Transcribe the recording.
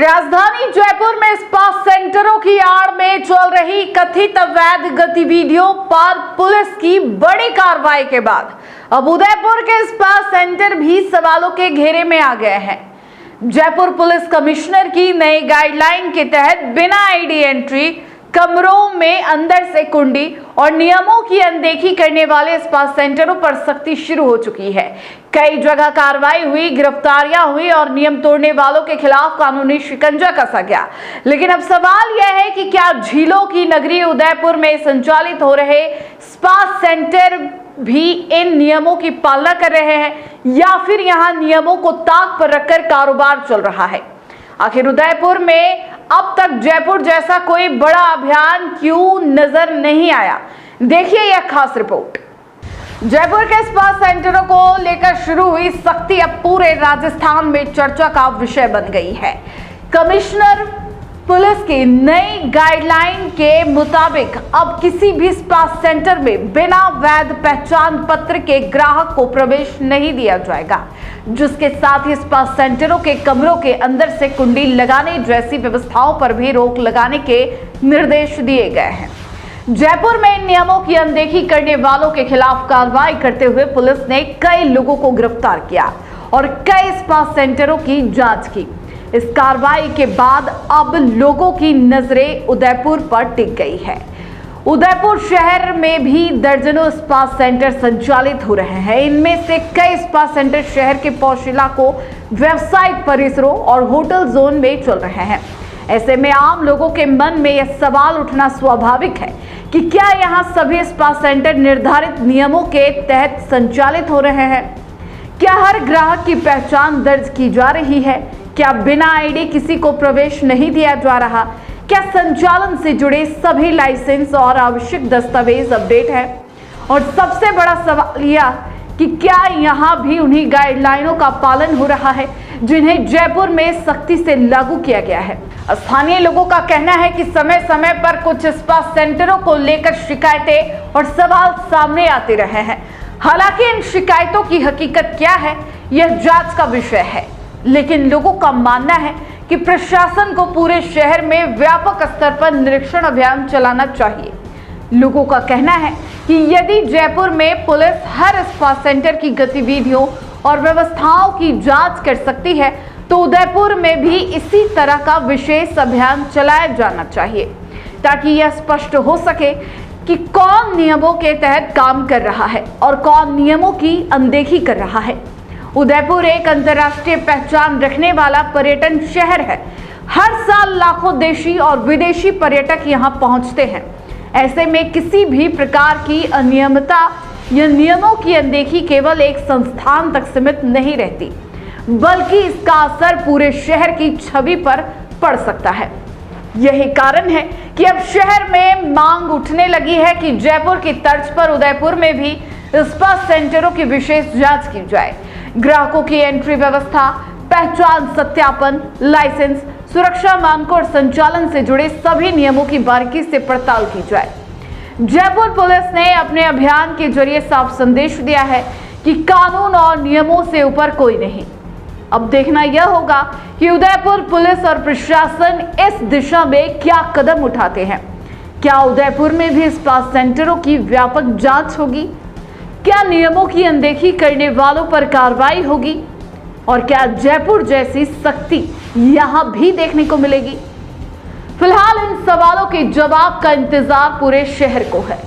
राजधानी जयपुर में स्पा सेंटरों की आड़ में चल रही कथित अवैध गतिविधियों पर पुलिस की बड़ी कार्रवाई के बाद अब उदयपुर के स्पा सेंटर भी सवालों के घेरे में आ गए हैं। जयपुर पुलिस कमिश्नर की नई गाइडलाइन के तहत बिना आईडी एंट्री, कमरों में अंदर से कुंडी और नियमों की अनदेखी करने वाले स्पा सेंटरों पर सख्ती शुरू हो चुकी है। कई जगह कार्रवाई हुई, गिरफ्तारियां हुई और नियम तोड़ने वालों के खिलाफ कानूनी शिकंजा कसा गया। लेकिन अब सवाल यह है कि क्या झीलों की नगरी उदयपुर में संचालित हो रहे स्पा सेंटर भी इन नियमों की पालना कर रहे हैं या फिर यहां नियमों को ताक पर रखकर कारोबार चल रहा है। आखिर उदयपुर में अब तक जयपुर जैसा कोई बड़ा अभियान क्यों नजर नहीं आया? देखिए यह खास रिपोर्ट। जयपुर के स्पा सेंटरों को लेकर शुरू हुई सख्ती अब पूरे राजस्थान में चर्चा का विषय बन गई है। कमिश्नर पुलिस की नई गाइडलाइन के मुताबिक अब किसी भी स्पा सेंटर में बिना वैध पहचान पत्र के ग्राहक को प्रवेश नहीं दिया जाएगा, जिसके साथ ही स्पा सेंटरों के कमरों के अंदर से कुंडी लगाने जैसी व्यवस्थाओं पर भी रोक लगाने के निर्देश दिए गए हैं। जयपुर में इन नियमों की अनदेखी करने वालों के खिलाफ कार्रवाई करते हुए पुलिस ने कई लोगों को गिरफ्तार किया और कई स्पा सेंटरों की जांच की। इस कार्रवाई के बाद अब लोगों की नजरें उदयपुर पर टिक गई है। उदयपुर शहर में भी दर्जनों स्पा सेंटर संचालित हो रहे हैं। इनमें से कई स्पा सेंटर शहर के पौष इलाकों, व्यावसायिक परिसरों और होटल जोन में चल रहे हैं। ऐसे में आम लोगों के मन में यह सवाल उठना स्वाभाविक है कि क्या यहाँ सभी स्पा सेंटर निर्धारित नियमों के तहत संचालित हो रहे हैं? क्या हर ग्राहक की पहचान दर्ज की जा रही है? क्या बिना आईडी किसी को प्रवेश नहीं दिया जा रहा? क्या संचालन से जुड़े सभी लाइसेंस और आवश्यक दस्तावेज अपडेट है? और सबसे बड़ा सवाल यह कि क्या यहाँ भी उन्हीं गाइडलाइनों का पालन हो रहा है जिन्हें जयपुर में सख्ती से लागू किया गया है? स्थानीय लोगों का कहना है कि समय समय पर कुछ स्पा सेंटरों को लेकर शिकायतें और सवाल सामने आते रहे हैं। हालांकि इन शिकायतों की हकीकत क्या है, यह जांच का विषय है, लेकिन लोगों का मानना है कि प्रशासन को पूरे शहर में व्यापक स्तर पर निरीक्षण अभियान चलाना चाहिए। लोगों का कहना है कि यदि जयपुर में पुलिस हर स्पा सेंटर की गतिविधियों और व्यवस्थाओं की जांच कर सकती है तो उदयपुर में भी इसी तरह का विशेष अभियान चलाया जाना चाहिए, ताकि यह स्पष्ट हो सके कि कौन नियमों के तहत काम कर रहा है और कौन नियमों की अनदेखी कर रहा है। उदयपुर एक अंतर्राष्ट्रीय पहचान रखने वाला पर्यटन शहर है। हर साल लाखों देशी और विदेशी पर्यटक यहां पहुंचते हैं। ऐसे में किसी भी प्रकार की अनियमितता या नियमों की अनदेखी केवल एक संस्थान तक सीमित नहीं रहती, बल्कि इसका असर पूरे शहर की छवि पर पड़ सकता है। यही कारण है कि अब शहर में मांग उठने लगी है कि जयपुर की तर्ज पर उदयपुर में भी स्पा सेंटरों की विशेष जांच की जाए। ग्राहकों की एंट्री व्यवस्था, पहचान सत्यापन, लाइसेंस, सुरक्षा मानकों और संचालन से जुड़े सभी नियमों की बारीकी से पड़ताल की जाए। जयपुर पुलिस ने अपने अभियान के जरिए साफ संदेश दिया है कि कानून और नियमों से ऊपर कोई नहीं। अब देखना यह होगा कि उदयपुर पुलिस और प्रशासन इस दिशा में क्या कदम उठाते हैं। क्या उदयपुर में भी स्पा सेंटरों की व्यापक जांच होगी? क्या नियमों की अनदेखी करने वालों पर कार्रवाई होगी? और क्या जयपुर जैसी सख्ती यहां भी देखने को मिलेगी? फिलहाल इन सवालों के जवाब का इंतजार पूरे शहर को है।